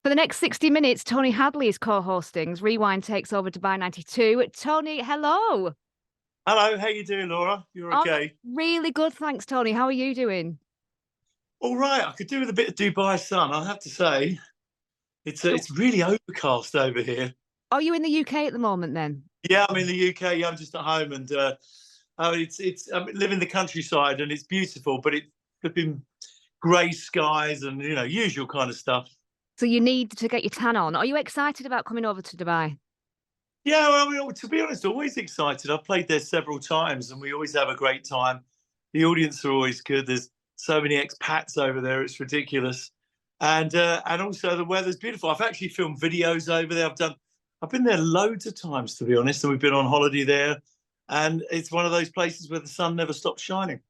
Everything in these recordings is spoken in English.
For the next 60 minutes, Tony Hadley is co-hosting. Rewind takes over Dubai 92. Tony, hello. Hello, how you doing, Laura? You're I'm okay? really good, thanks, Tony. How are you doing? All right, I could do with a bit of Dubai sun, I have to say. It's really overcast over here. Are you in the UK at the moment then? Yeah, I'm in the UK. Yeah, I'm just at home, and I live in the countryside, and it's beautiful, but it's been grey skies and usual kind of stuff. So you need to get your tan on. Are you excited about coming over to Dubai? Yeah, well, I mean, to be honest, always excited. I've played there several times, and we always have a great time. The audience are always good. There's so many expats over there; it's ridiculous. And also the weather's beautiful. I've actually filmed videos over there. I've been there loads of times, to be honest, and we've been on holiday there. And it's one of those places where the sun never stops shining.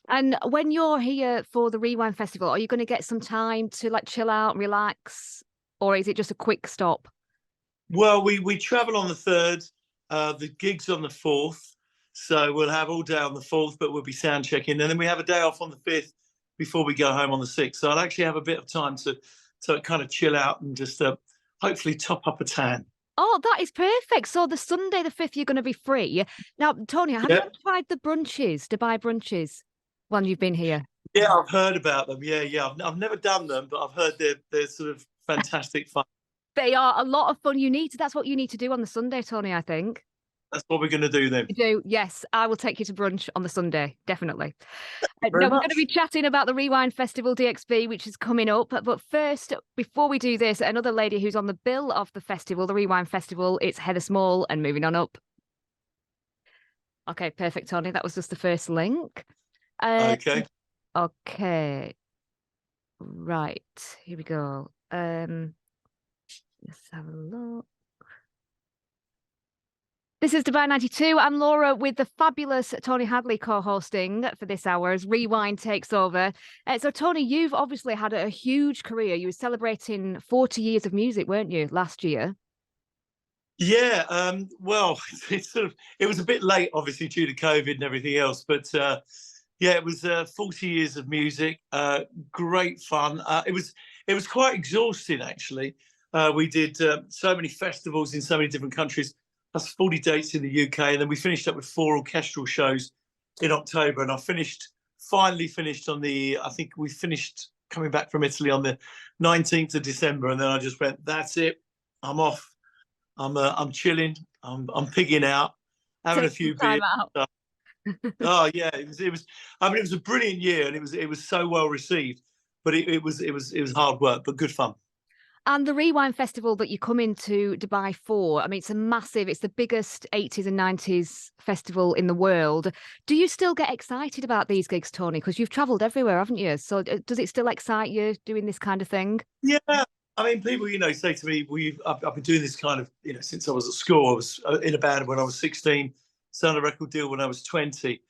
And when you're here for the Rewind Festival, are you going to get some time to like chill out, relax, or is it just a quick stop? Well, we travel on the 3rd, the gig's on the 4th, so we'll have all day on the 4th, but we'll be sound checking, and then we have a day off on the 5th before we go home on the 6th. So I'll actually have a bit of time to kind of chill out and just hopefully top up a tan. Oh, that is perfect. So the Sunday, the 5th, you're going to be free. Now, Tony, have you ever tried the brunches, Dubai brunches, when you've been here? Yeah, I've heard about them. Yeah. I've never done them, but I've heard they're sort of fantastic fun. They are a lot of fun. That's what you need to do on the Sunday, Tony, I think. That's what we're going to do then. You do, yes. I will take you to brunch on the Sunday, definitely. Very We're much. going to be chatting about the Rewind Festival DXB, which is coming up. But first, before we do this, another lady who's on the bill of the festival, the Rewind Festival, it's Heather Small, and moving on up. Okay, perfect, Tony. That was just the first link. Okay. Okay. Right, here we go. Let's have a look. This is Dubai 92. I'm Laura with the fabulous Tony Hadley co-hosting for this hour as Rewind takes over. So, Tony, you've obviously had a huge career. You were celebrating 40 years of music, weren't you, last year? Yeah. Well, it was a bit late, obviously, due to COVID and everything else. But yeah, it was 40 years of music. Great fun. It was quite exhausting, actually. We did so many festivals in so many different countries. That's 40 dates in the UK, and then we finished up with 4 orchestral shows in October. And finally finished on I think we finished coming back from Italy on the 19th of December. And then I just went, that's it. I'm off. I'm chilling. I'm pigging out, having a few beers. Oh yeah, it was. I mean, it was a brilliant year, and it was so well received. But it was hard work, but good fun. And the Rewind Festival that you come into Dubai for, I mean, it's the biggest 80s and 90s festival in the world. Do you still get excited about these gigs, Tony? Because you've travelled everywhere, haven't you? So does it still excite you doing this kind of thing? Yeah. I mean, people, say to me, I've been doing this kind of, since I was at school. I was in a band when I was 16, signed a record deal when I was 20.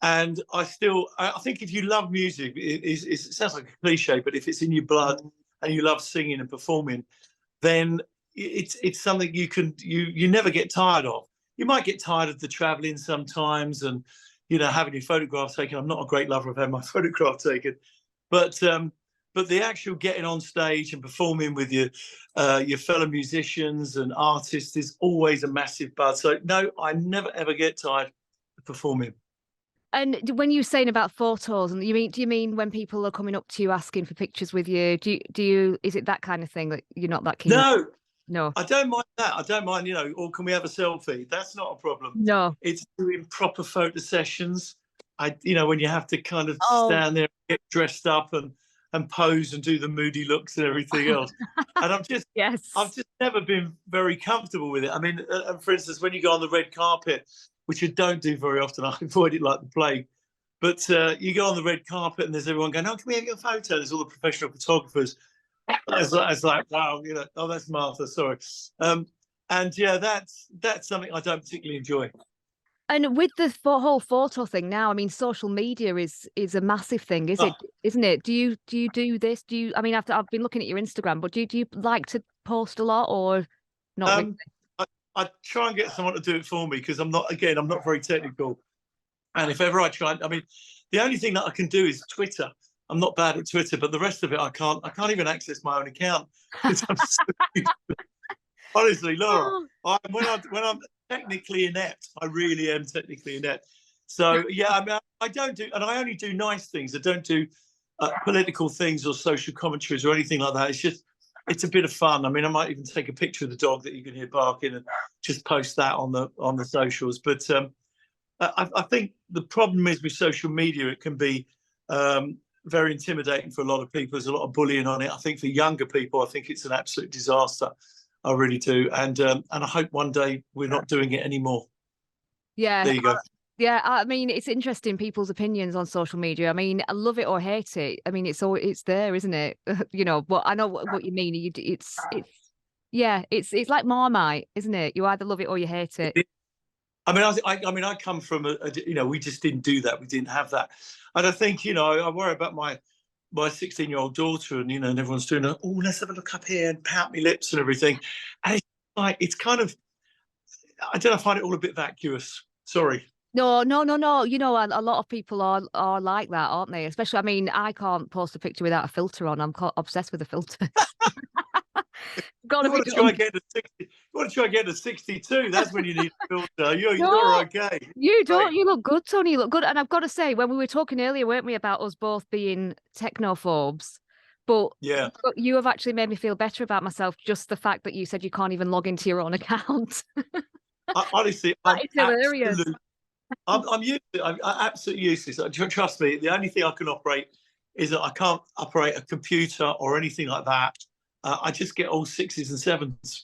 And I think if you love music, it sounds like a cliche, but if it's in your blood and you love singing and performing, then it's something you never get tired of. You might get tired of the traveling sometimes and, having your photograph taken. I'm not a great lover of having my photograph taken, but the actual getting on stage and performing with your fellow musicians and artists is always a massive buzz. So no, I never ever get tired of performing. And when you're saying about photos, and do you mean when people are coming up to you asking for pictures with you? Is it that kind of thing that you're not that keen? No, I don't mind that. I don't mind, or can we have a selfie? That's not a problem. No, it's doing proper photo sessions. When you have to kind of stand there, and get dressed up and pose and do the moody looks and everything else. And I've just never been very comfortable with it. I mean, for instance, when you go on the red carpet, which I don't do very often, I avoid it like the plague. But you go on the red carpet and there's everyone going, "Oh, can we have your photo?" There's all the professional photographers. It's like, wow, oh, that's Martha, sorry. And yeah, that's something I don't particularly enjoy. And with the whole photo thing now, I mean, social media is a massive thing, isn't it? Do you do this? I mean, I've been looking at your Instagram, but do you like to post a lot or not really? I try and get someone to do it for me because I'm not very technical. And if ever I try, I mean, the only thing that I can do is Twitter. I'm not bad at Twitter, but the rest of it I can't even access my own account. I'm so honestly, Laura, when I'm technically inept, I really am technically inept. So yeah, I mean, I don't do, and I only do nice things. I don't do political things or social commentaries or anything like that. It's a bit of fun. I mean, I might even take a picture of the dog that you can hear barking and just post that on the socials. But I think the problem is with social media, it can be very intimidating for a lot of people. There's a lot of bullying on it. I think for younger people, I think it's an absolute disaster. I really do, and I hope one day we're not doing it anymore. Yeah, there you go. Yeah, I mean, it's interesting people's opinions on social media. I mean, I love it or hate it. I mean, it's there, isn't it? You know, but I know what you mean. It's like Marmite, isn't it? You either love it or you hate it. I mean, I come from we just didn't do that. We didn't have that, and I think I worry about my 16-year-old daughter, and and everyone's doing let's have a look up here and pout my lips and everything, and it's kind of, I don't know, I find it all a bit vacuous. Sorry. No. You know, a lot of people are like that, aren't they? Especially, I mean, I can't post a picture without a filter on. I'm obsessed with a filter. You want to try getting a 62. That's when you need a filter. You're okay. You don't. Right. You look good, Tony. You look good. And I've got to say, when we were talking earlier, weren't we, about us both being technophobes? But yeah, you have actually made me feel better about myself. Just the fact that you said you can't even log into your own account. Honestly, I'm hilarious. I'm absolutely useless. Trust me. The only thing I can operate is that I can't operate a computer or anything like that. I just get all 6s and 7s.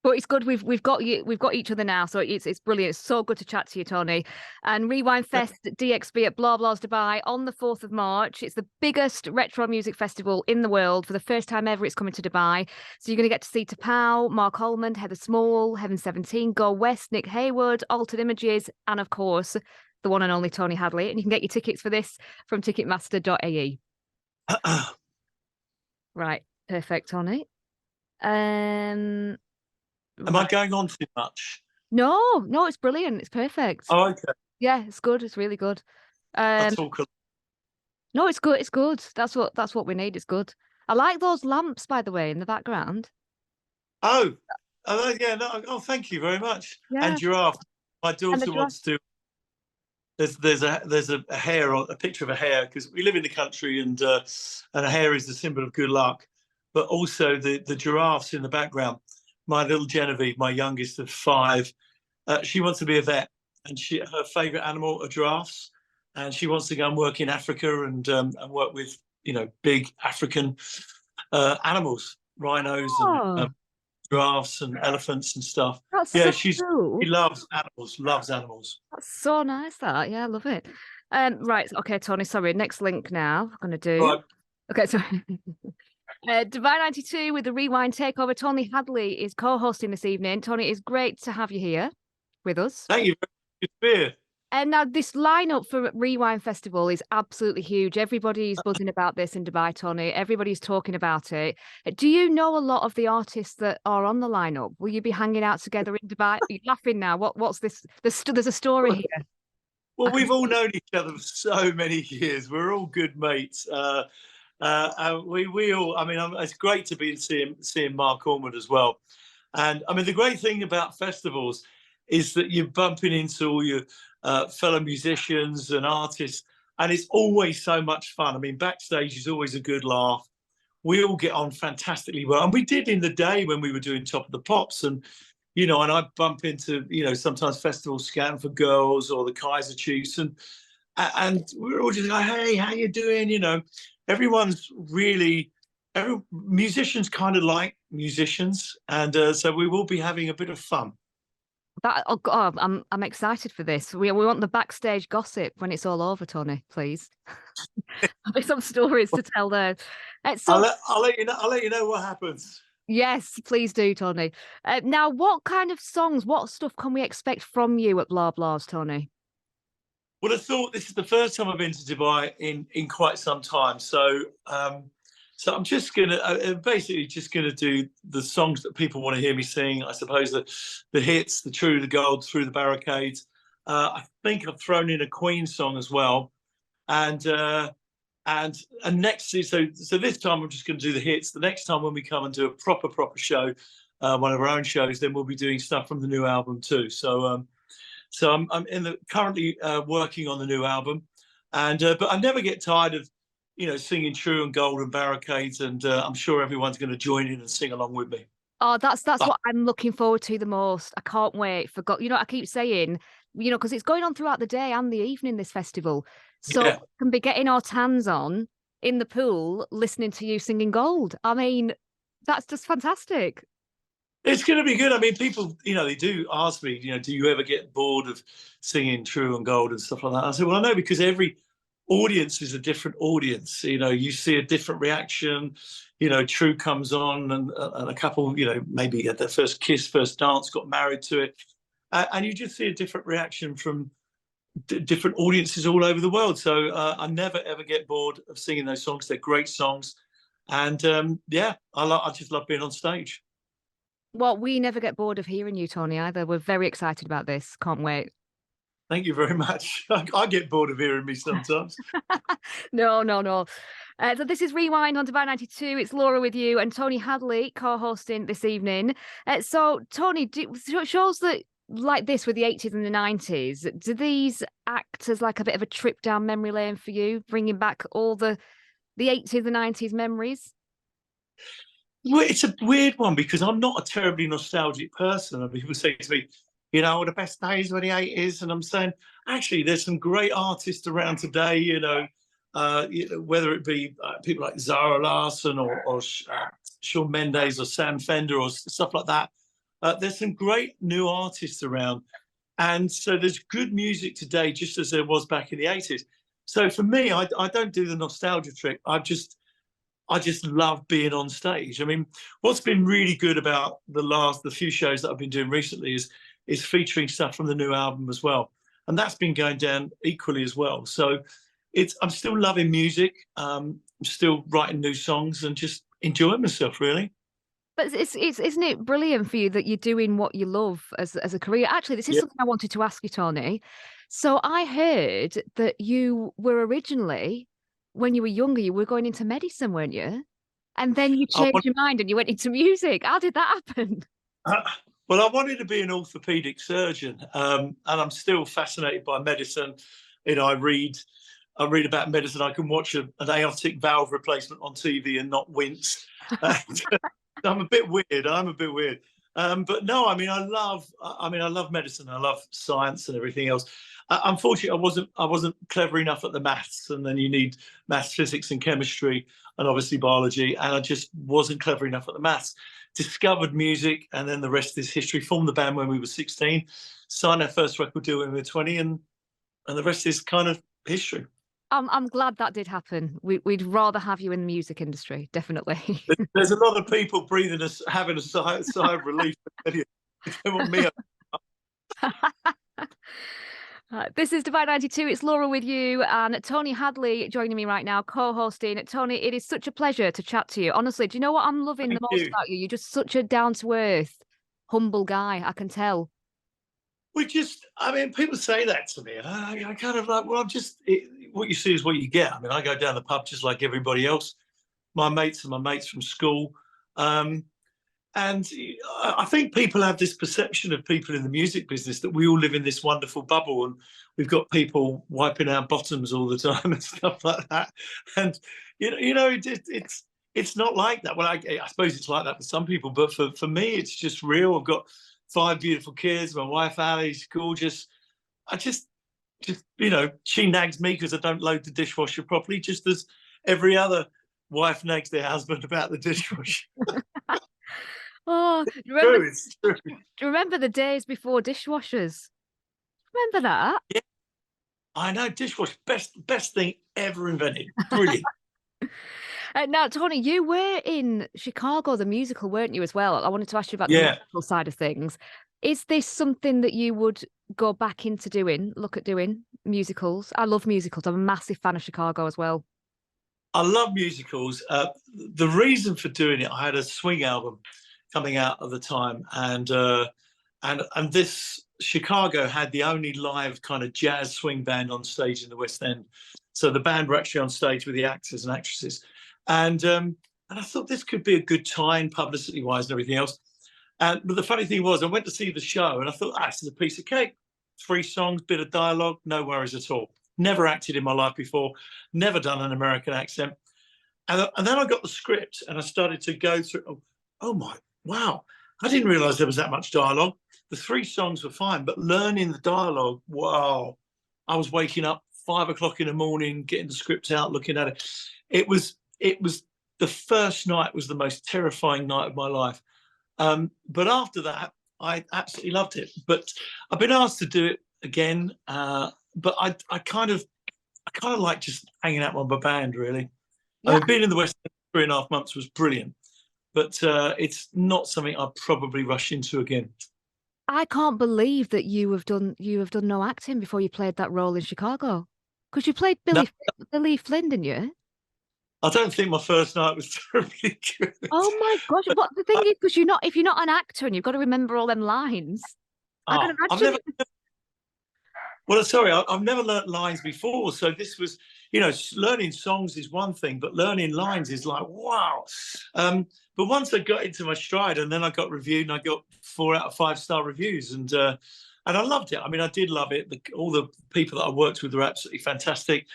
But it's good. We've got each other now, so it's brilliant. It's so good to chat to you, Tony. And Rewind Fest DXB at Blah Blah's Dubai on the 4th of March. It's the biggest retro music festival in the world. For the first time ever, it's coming to Dubai. So you're going to get to see Tapau, Mark Holman, Heather Small, Heaven 17, Go West, Nick Haywood, Altered Images, and of course the one and only Tony Hadley. And you can get your tickets for this from ticketmaster.ae. Right. Perfect, Tony. Am I going on too much? No, it's brilliant. It's perfect. Oh, okay. Yeah, it's good. It's really good. I'll talk. No, it's good. It's good. That's what we need. It's good. I like those lamps, by the way, in the background. Oh yeah. No, oh, thank you very much. Yeah. And giraffe. My daughter wants to. There's a hare, a picture of a hare, because we live in the country, and a hare is the symbol of good luck. But also the giraffes in the background. My little Genevieve, my youngest of 5, she wants to be a vet, and her favourite animal are giraffes, and she wants to go and work in Africa and work with big African animals, rhinos and giraffes and elephants and stuff. That's she loves animals. That's so nice. That, yeah, I love it. Right, okay, Tony. Sorry, next link now. I'm gonna do. Right. Okay, sorry. Dubai 92 with the Rewind Takeover. Tony Hadley is co-hosting this evening. Tony, it's great to have you here with us. Thank you. Good to be here. And now this lineup for Rewind Festival is absolutely huge. Everybody's buzzing about this in Dubai, Tony. Everybody's talking about it. Do you know a lot of the artists that are on the lineup? Will you be hanging out together in Dubai? You're laughing now. What's this? There's a story here. Well, we've all known each other for so many years. We're all good mates. We all, I mean, it's great to be seeing Mark Ormond as well. And I mean, the great thing about festivals is that you're bumping into all your fellow musicians and artists, and it's always so much fun. I mean, backstage is always a good laugh. We all get on fantastically well, and we did in the day when we were doing Top of the Pops, and and I bump into sometimes festivals scouting for girls or the Kaiser Chiefs, and we're all just like, hey, how you doing? Everyone's really, musicians kind of like musicians, and so we will be having a bit of fun. Oh God, I'm excited for this. We want the backstage gossip when it's all over, Tony. Please, there's some stories to tell there. I'll let you know. I'll let you know what happens. Yes, please do, Tony. Now, what kind of songs, what stuff can we expect from you at Blah Blah's, Tony? Well, I thought this is the first time I've been to Dubai in quite some time. So I'm just basically gonna do the songs that people want to hear me sing. I suppose the hits, the True, the Gold, Through the Barricades. I think I've thrown in a Queen song as well, and and next, so this time I'm just going to do the hits. The next time when we come and do a proper show, one of our own shows, then we'll be doing stuff from the new album too. So I'm currently working on the new album, and but I never get tired of singing True and Gold and Barricades, and I'm sure everyone's going to join in and sing along with me. Oh, that's what I'm looking forward to the most. I can't wait for God. I keep saying, because it's going on throughout the day and the evening, this festival. So we can be getting our tans on in the pool, listening to you singing Gold. I mean, that's just fantastic. It's going to be good. I mean, people, they do ask me, do you ever get bored of singing True and Gold and stuff like that? I say, well, I know, because every audience is a different audience. You see a different reaction. True comes on, and a couple, maybe at their first kiss, first dance, got married to it, and you just see a different reaction from different audiences all over the world. So I never ever get bored of singing those songs. They're great songs, and I just love being on stage. Well, we never get bored of hearing you, Tony, either. We're very excited about this. Can't wait. Thank you very much. I get bored of hearing me sometimes. No. So this is Rewind on Divine 92. It's Laura with you and Tony Hadley co-hosting this evening. So, Tony, shows that like this with the 80s and the 90s, do these act as like a bit of a trip down memory lane for you, bringing back all the 80s and 90s memories? Well, it's a weird one, because I'm not a terribly nostalgic person. And people say to me, the best days were the 80s. And I'm saying, actually, there's some great artists around today, whether it be people like Zara Larsson or Shawn Mendes or Sam Fender or stuff like that. There's some great new artists around. And so there's good music today, just as there was back in the 80s. So for me, I don't do the nostalgia trick. I just love being on stage. I mean, what's been really good about the few shows that I've been doing recently is featuring stuff from the new album as well. And that's been going down equally as well. So I'm still loving music. I'm still writing new songs and just enjoying myself, really. But isn't it brilliant for you that you're doing what you love as a career? Actually, this is something I wanted to ask you, Tony. So I heard that you were originally, when you were younger, you were going into medicine, weren't you? And then you changed your mind and you went into music. How did that happen? Well, I wanted to be an orthopedic surgeon, and I'm still fascinated by medicine. I read about medicine. I can watch an aortic valve replacement on TV and not wince. I'm a bit weird. But no, I mean, I love medicine. I love science and everything else. Unfortunately, I wasn't clever enough at the maths, and then you need maths, physics, and chemistry, and obviously biology. And I just wasn't clever enough at the maths. Discovered music, and then the rest is history. Formed the band when we were 16, signed our first record deal when we were 20, and the rest is kind of history. I'm glad that did happen. We'd rather have you in the music industry, definitely. There's a lot of people having a sigh of relief. They want me. This is Divine 92. It's Laura with you, and Tony Hadley joining me right now, co-hosting. Tony, it is such a pleasure to chat to you. Honestly, do you know what I'm loving the most about you? You're just such a down-to-earth, humble guy. I can tell. People say that to me, and I kind of like, well, what you see is what you get. I mean, I go down the pub just like everybody else. My mates are my mates from school. And I think people have this perception of people in the music business that we all live in this wonderful bubble, and we've got people wiping our bottoms all the time and stuff like that. And it's not like that. Well, I suppose it's like that for some people, but for me, it's just real. I've got 5 beautiful kids. My wife Ali's gorgeous. I just she nags me because I don't load the dishwasher properly, just as every other wife nags their husband about the dishwasher. Oh, It's true. Do you remember the days before dishwashers? Remember that? Yeah, I know. Dishwasher, best thing ever invented. Brilliant. Now, Tony, you were in Chicago, the musical, weren't you, as well? I wanted to ask you about the musical side of things. Is this something that you would go back into look at doing musicals? I love musicals. I'm a massive fan of Chicago as well. I love musicals. The reason for doing it, I had a swing album coming out at the time, and this Chicago had the only live kind of jazz swing band on stage in the West End. So the band were actually on stage with the actors and actresses. And I thought this could be a good time, publicity-wise and everything else. But the funny thing was, I went to see the show and I thought, this is a piece of cake. 3 songs, bit of dialogue, no worries at all. Never acted in my life before, never done an American accent. And then I got the script and I started to go through, oh my, wow. I didn't realize there was that much dialogue. The 3 songs were fine, but learning the dialogue, wow. I was waking up 5 o'clock in the morning, getting the script out, looking at it. It was the first night was the most terrifying night of my life. But after that, I absolutely loved it. But I've been asked to do it again. But I kind of like just hanging out with my band, really. Yeah. I mean, being in the West End 3.5 months was brilliant, but it's not something I'd probably rush into again. I can't believe that you have done no acting before you played that role in Chicago, because you played Billy Flynn, didn't you? I don't think my first night was terribly good. Oh my gosh! But the thing is, because if you're not an actor and you've got to remember all them lines, I can imagine. Well, sorry, I've never learnt lines before, so this was, learning songs is one thing, but learning lines is like, wow. But once I got into my stride, and then I got reviewed, and I got 4 out of 5-star reviews, and I loved it. I mean, I did love it. All the people that I worked with were absolutely fantastic,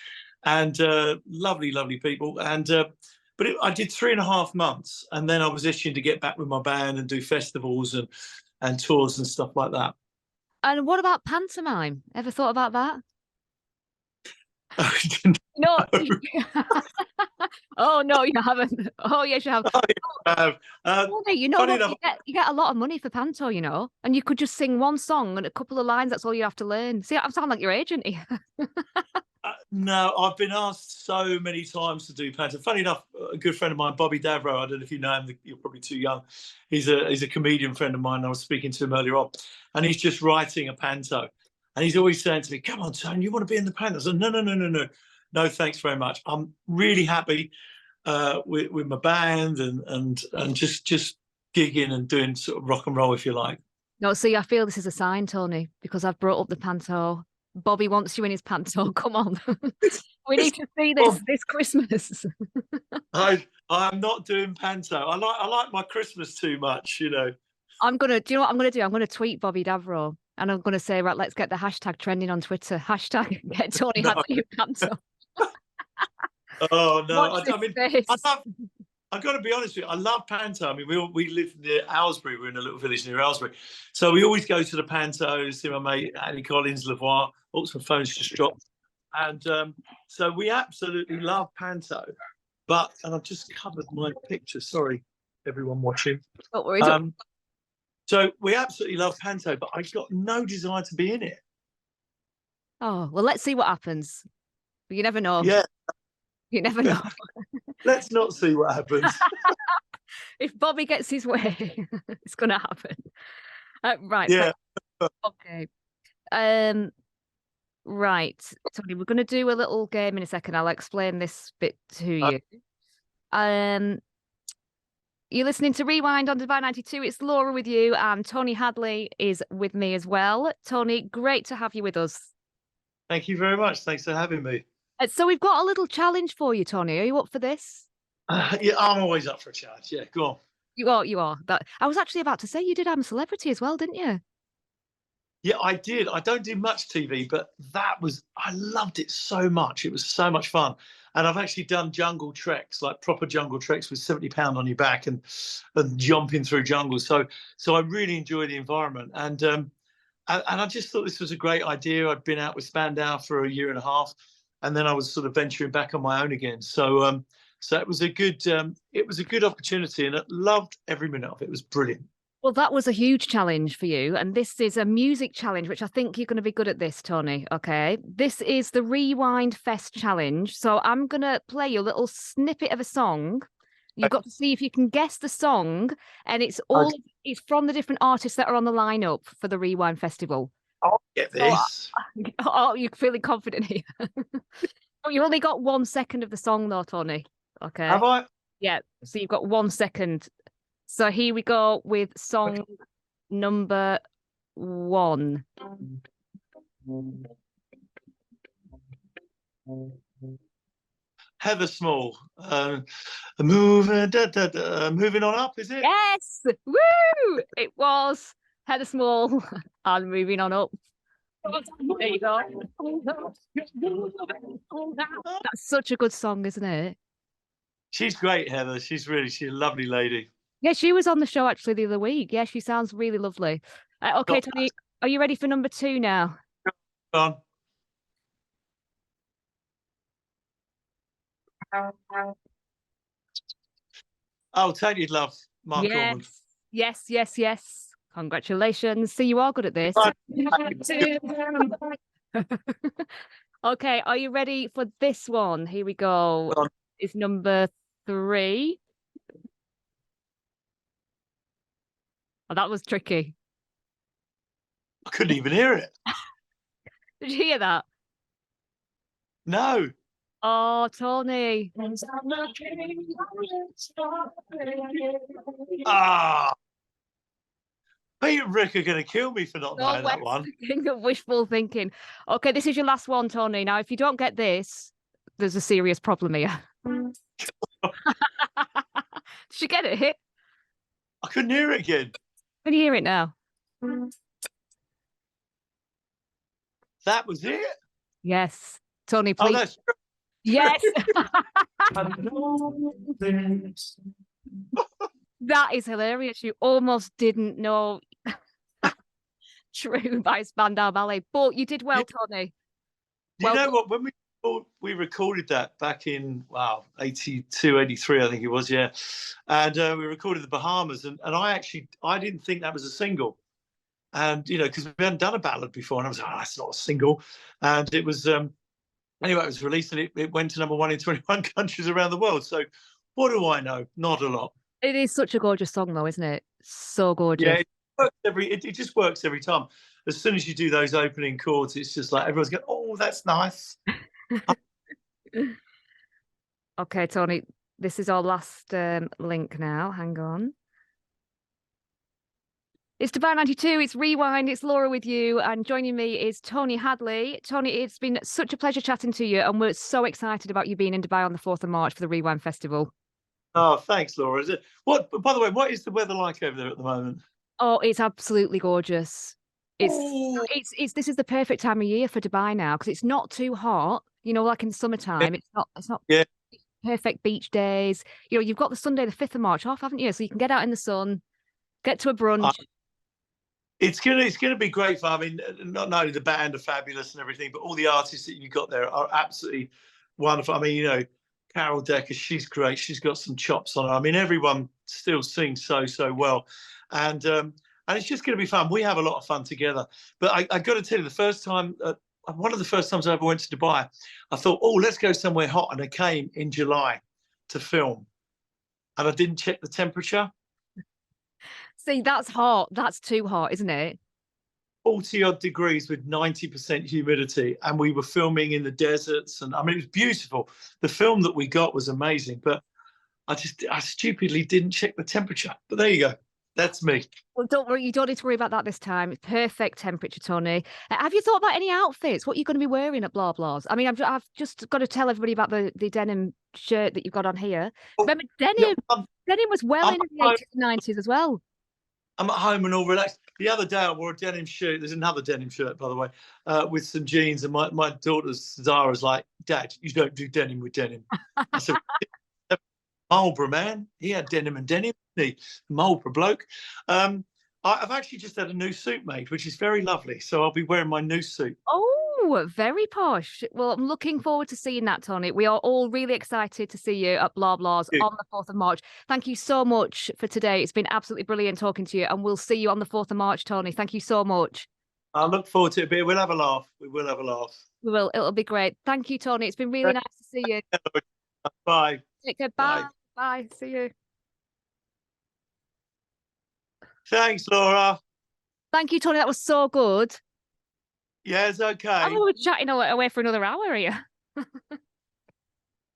and lovely, lovely people. And but I did 3.5 months, and then I was itching to get back with my band and do festivals and tours and stuff like that. And what about pantomime? Ever thought about that? No. Oh no, you haven't. Oh yes, you have. Oh, yeah, I have. You get a lot of money for panto, and you could just sing one song and a couple of lines. That's all you have to learn. See, I sound like your agent here. No, I've been asked so many times to do panto. Funny enough, a good friend of mine, Bobby Davro, I don't know if you know him, you're probably too young. He's a comedian friend of mine. I was speaking to him earlier on, and he's just writing a panto. And he's always saying to me, come on, Tony, you want to be in the panto? I said, no. No, thanks very much. I'm really happy with my band and just gigging and doing sort of rock and roll, if you like. No, see, I feel this is a sign, Tony, because I've brought up the panto. Bobby wants you in his panto. Come on. We need to see this Christmas. I'm not doing panto. I like my Christmas too much, do you know what I'm gonna do? I'm gonna tweet Bobby Davro and I'm gonna say, right, let's get the hashtag trending on Twitter. Hashtag get Tony Hadley in panto. Oh no! I've got to be honest with you. I love panto. I mean, we live near Aylesbury. We're in a little village near Aylesbury, so we always go to the pantos. See my mate Annie Collins, Lavoie. Also, my phone's just dropped, and so we absolutely love panto. And I've just covered my picture. Sorry, everyone watching. Don't worry. So we absolutely love panto, but I've got no desire to be in it. Oh well, let's see what happens. But you never know. Yeah. You never know. Let's not see what happens. If Bobby gets his way, it's going to happen. Right. Yeah. Okay. Right. Tony, we're going to do a little game in a second. I'll explain this bit to you. You're listening to Rewind on Divine 92. It's Laura with you, and Tony Hadley is with me as well. Tony, great to have you with us. Thank you very much. Thanks for having me. So we've got a little challenge for you, Tony. Are you up for this? Yeah, I'm always up for a challenge. Yeah, go on. You are. But I was actually about to say you did I'm a Celebrity as well, didn't you? Yeah, I did. I don't do much TV, but I loved it so much. It was so much fun. And I've actually done jungle treks, like proper jungle treks with 70 pounds on your back and jumping through jungles. So I really enjoy the environment. And I just thought this was a great idea. I'd been out with Spandau for 1.5 years. And then I was sort of venturing back on my own again. So it was a good opportunity, and I loved every minute of it. It was brilliant. Well, that was a huge challenge for you, and this is a music challenge, which I think you're going to be good at this, Tony. Okay, this is the Rewind Fest challenge. So I'm going to play you a little snippet of a song. You've got to see if you can guess the song, and it's from the different artists that are on the lineup for the Rewind Festival. I'll get this. Oh, you're feeling confident here. Oh, you only got 1 second of the song though, Tony. Okay. Have I? Yeah. So you've got 1 second. So here we go with song number 1. Heather Small. Moving on up, is it? Yes, woo! It was Heather Small and Moving On Up. There you go. That's such a good song, isn't it? She's great, Heather. She's a lovely lady. Yeah, she was on the show actually the other week. Yeah, she sounds really lovely. Okay, Tony, are you ready for number 2 now? On. Oh, Tony Love, Mark Ormond. Yes, yes, yes. Congratulations. See, you are good at this. Okay, are you ready for this one? Here we go. It's number 3. Oh, that was tricky. I couldn't even hear it. Did you hear that? No. Oh, Tony. Ah. Pete and Rick are going to kill me for not knowing that one. Wishful thinking. Okay, this is your last one, Tony. Now, if you don't get this, there's a serious problem here. Did you get it? I couldn't hear it again. Can you hear it now? That was it? Yes. Tony, please. Oh, that's true. Yes. That is hilarious. You almost didn't know True by Spandau Ballet, but you did well, Tony. You know what? When we recorded that back in 82, 83, I think it was, yeah. And we recorded the Bahamas, and I didn't think that was a single. And because we hadn't done a ballad before, and I was like, that's not a single. And it was anyway, it was released, and it went to number 1 in 21 countries around the world. So what do I know? Not a lot. It is such a gorgeous song, though, isn't it? So gorgeous. Yeah, it just works every time. As soon as you do those opening chords, it's just like everyone's going, oh, that's nice. Okay, Tony, this is our last link now. Hang on. It's Dubai 92, it's Rewind, it's Laura with you, and joining me is Tony Hadley. Tony, it's been such a pleasure chatting to you, and we're so excited about you being in Dubai on the 4th of March for the Rewind Festival. Oh, thanks, Laura. By the way, what is the weather like over there at the moment? Oh, it's absolutely gorgeous. This is the perfect time of year for Dubai now, because it's not too hot, like in summertime. It's not perfect beach days. You've got the Sunday the 5th of March off, haven't you? So you can get out in the sun, get to a brunch. It's gonna be great fun. I mean, not only the band are fabulous and everything, but all the artists that you got there are absolutely wonderful. I mean, Carol Decker, she's great. She's got some chops on her. I mean, everyone still sings so well, and it's just going to be fun. We have a lot of fun together. But I got to tell you, the first time, one of the first times I ever went to Dubai, I thought, oh, let's go somewhere hot, and I came in July to film, and I didn't check the temperature. See, that's hot. That's too hot, isn't it? 40 odd degrees with 90% humidity, and we were filming in the deserts, and I mean, it was beautiful. The film that we got was amazing, but I stupidly didn't check the temperature. But there you go. That's me. Well, don't worry. You don't need to worry about that this time. It's perfect temperature, Tony. Have you thought about any outfits? What are you going to be wearing at Blah Blahs? I mean, I've just got to tell everybody about the denim shirt that you've got on here. Remember, denim was well in the 80s and 90s as well. I'm at home and all relaxed. The other day I wore a denim shirt. There's another denim shirt, by the way, with some jeans. And my daughter Zara's like, Dad, you don't do denim with denim. I said, Marlborough, man. He had denim and denim, didn't he? Marlborough bloke. I've actually just had a new suit made, which is very lovely. So I'll be wearing my new suit. Oh, very posh. Well, I'm looking forward to seeing that, Tony. We are all really excited to see you at Blah Blahs on the 4th of March. Thank you so much for today. It's been absolutely brilliant talking to you, and we'll see you on the 4th of March, Tony. Thank you so much. I look forward to it. We'll have a laugh. We will have a laugh. We will. It'll be great. Thank you, Tony. It's been really nice to see you. Bye. Take care. Bye. Bye. See you. Thanks, Laura. Thank you, Tony. That was so good. Yeah, it's okay. I'm always chatting away for another hour here.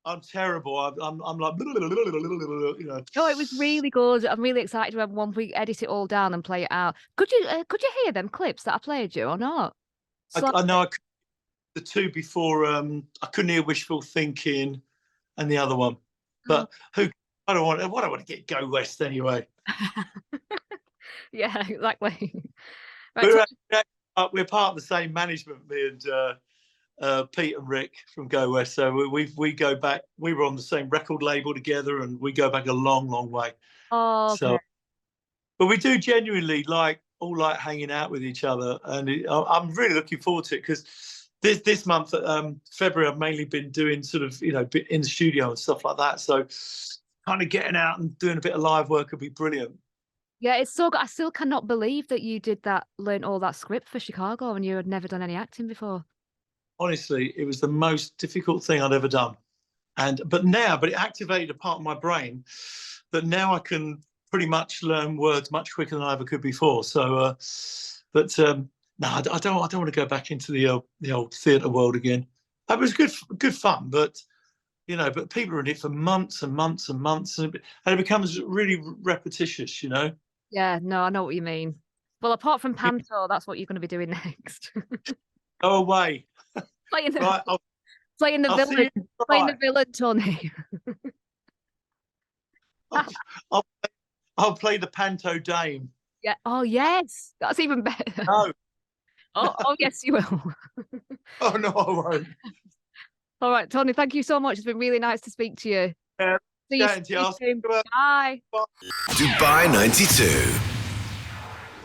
I'm terrible. I'm like, No, it was really good. I'm really excited when we edit it all down and play it out. Could you hear them clips that I played you or not? I know the two before. I couldn't hear Wishful Thinking. and the other one. But who? I don't want to get Go West anyway. Yeah, exactly. Right, We're part of the same management, me and Pete and Rick from Go West. So we go back. We were on the same record label together, and we go back a long, long way. oh, okay. So, but we do genuinely all like hanging out with each other, and I'm really looking forward to it because this month, February, I've mainly been doing sort of in the studio and stuff like that. So, kind of getting out and doing a bit of live work would be brilliant. Yeah, it's so good. I still cannot believe that you did that, learned all that script for Chicago, and you had never done any acting before. Honestly, it was the most difficult thing I'd ever done. But it activated a part of my brain that now I can pretty much learn words much quicker than I ever could before. So, no, I don't want to go back into the old theatre world again. It was good fun, but but people are in it for months and months and months, and it becomes really repetitious, Yeah, no, I know what you mean. Well, apart from Panto, that's what you're going to be doing next. Go away. Playing the, Right, playing the I'll see villain, you playing the tonight. villain, Tony. I'll play the Panto Dame. Yeah. Oh, yes, that's even better. No. Oh, yes, you will. Oh no, I won't. All right, Tony, thank you so much. It's been really nice to speak to you. See you Chatting to you. soon. Bye. Bye. Dubai 92.